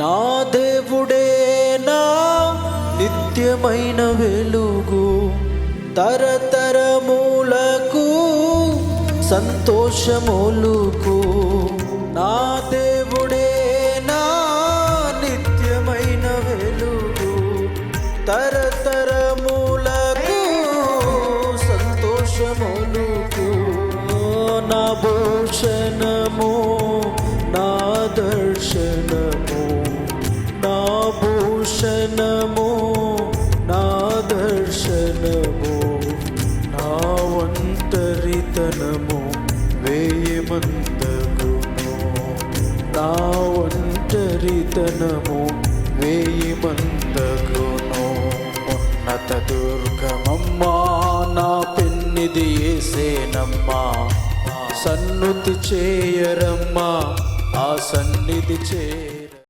నా దేవుడే నా నిత్యమైన వెలుగు, తరతరములకు సంతోషములుకు. నా దేవుడే నా నిత్యమైన వెలుగు, తరతరములకు సంతోషములుకు. నా భూషణము నా దర్శనము, నా భూషణము నా దర్శనము, నా ఒంటరితనము వేయమంతగును, నా ఒంటరితనము వేయమంతగును. ఉన్నత దుర్గమమ్మా నా పెన్నిది యేసేనమ్మా, సన్నుతి చేయరమ్మా ఆ సన్నిధి చే